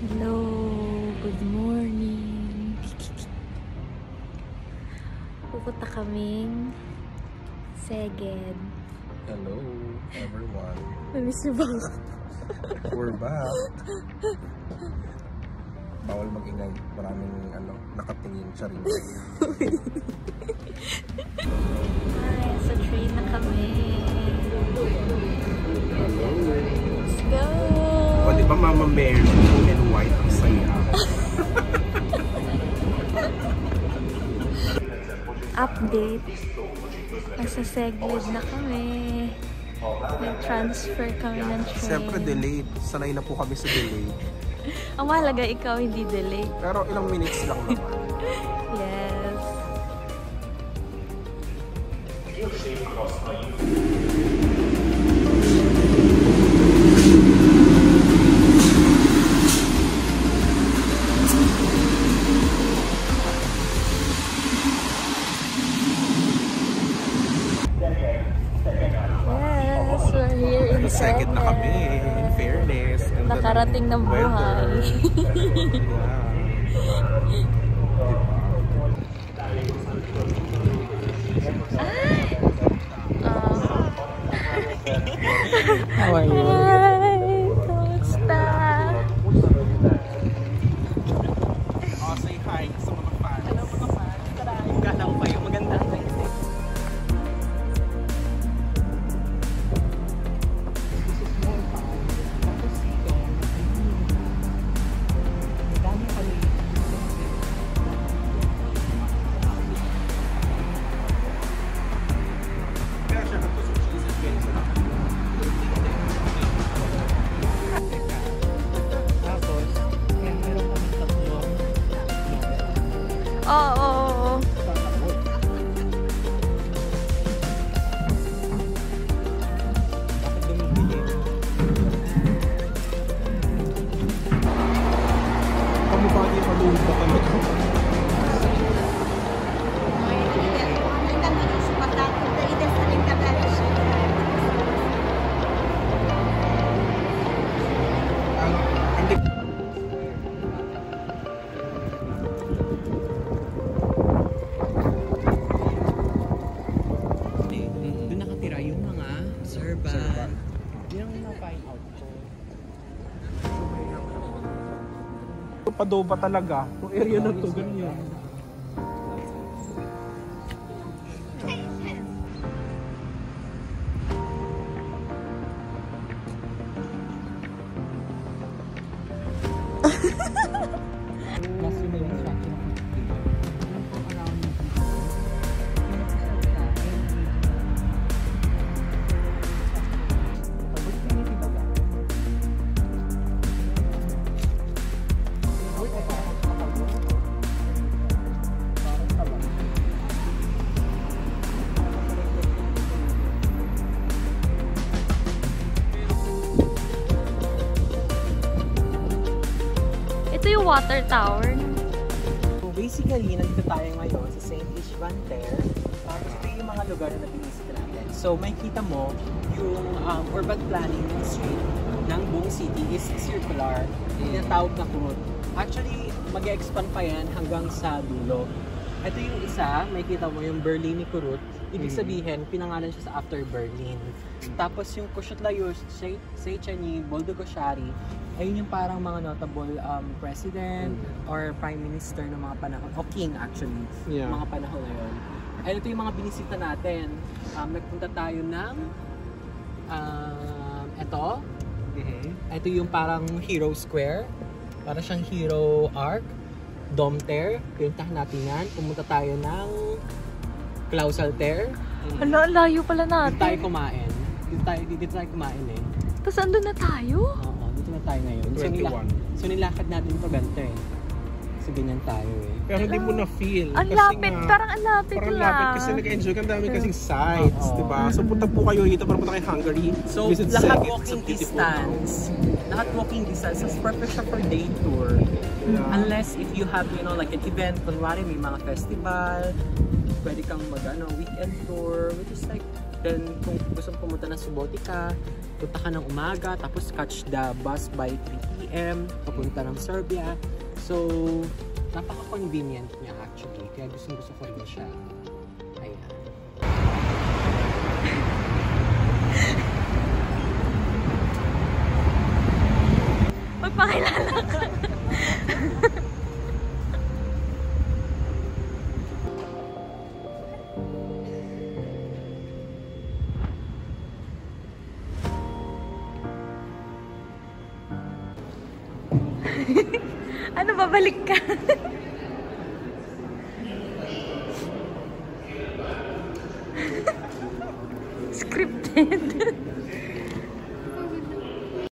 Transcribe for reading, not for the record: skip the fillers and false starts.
Hello, good morning. Pupunta kaming Seged. Hello, everyone. Namiss niyo ba? We're back. Bawal mag-ingay. Maraming nakatingin siya rin. Ay, sa train na kami. Hello. Let's go! O, di ba Mama Mary? Full and white ang saya. Update. Nasa Seged na kami. Nag-transfer kami ng train. Siyempre delayed. Sanay na po kami sa delay. Ang mahalaga ikaw hindi delay. Pero ilang minutes lang naman. Yes. Yes, we're here in Seged na kami. In fairness. Nakarating ng buhay. How are you? Hi! Kamusta? Say hi sa mga fans. Hello mga fans. Ganaw kayo. Maganda. Oo. Kamukha niya paluhod ba kami? Doon nakatira yung mga servant. Yun ang na-find out ko. Padoba talaga. Yung area na to, ganyan. Plus yung may instruction ako. Ito yung water tower. So basically, nandito tayo ngayon sa St. Ishvanter. Tapos ito yung mga lugar na binisita natin. So makikita mo yung urban planning ng street ng buong city is circular. Tinatawag na kurot. Actually, mag-expand pa yan hanggang sa dulo. Ito yung isa, makikita mo yung Berlini Kurut. Ibig sabihin, pinangalan siya sa after Berlin. Tapos yung Koshutlayos, Seychany, Boldogoshari, ayun yung parang mga notable president or prime minister ng mga panahon, o king actually, mga panahon na yun. And ito yung mga binisita natin. Nagpunta tayo ng ito yung parang Hero Square, para siyang Hero Arc, Domter, pinuntahan natin yan. Pumunta tayo ng Klausalter. Hala, layo pala Dito tayo natin. kumain. Dito tayo kumain eh. Tapos andun na tayo? Oo, dito na tayo ngayon. 21. So nilakad natin ito ganito eh. So ganyan tayo eh. Pero hindi mo na-feel. Ang kasi lapit, nga, parang ang lapit parang lang. lapit kasi nag-enjoy ka. Ang dami kasing sites, Oo. diba? So punta po kayo dito para punta kay Hungary. So Visit lahat Seged. It's a walking beautiful distance. Lahat walking distance. So perfect siya for day tour. Yeah. Unless if you have, you know, like an event, kunwari may mga festival, pwede kang weekend tour, which is like, then kung gusto mo pumunta ng Subotica, punta ka ng umaga, tapos catch the bus by 3 p.m. PM, papunta ng Serbia. So, napaka-convenient niya actually. Kaya gusto ko rin siya. Ayan. Magpakilala ka. Ano, babalik ka? Scripted.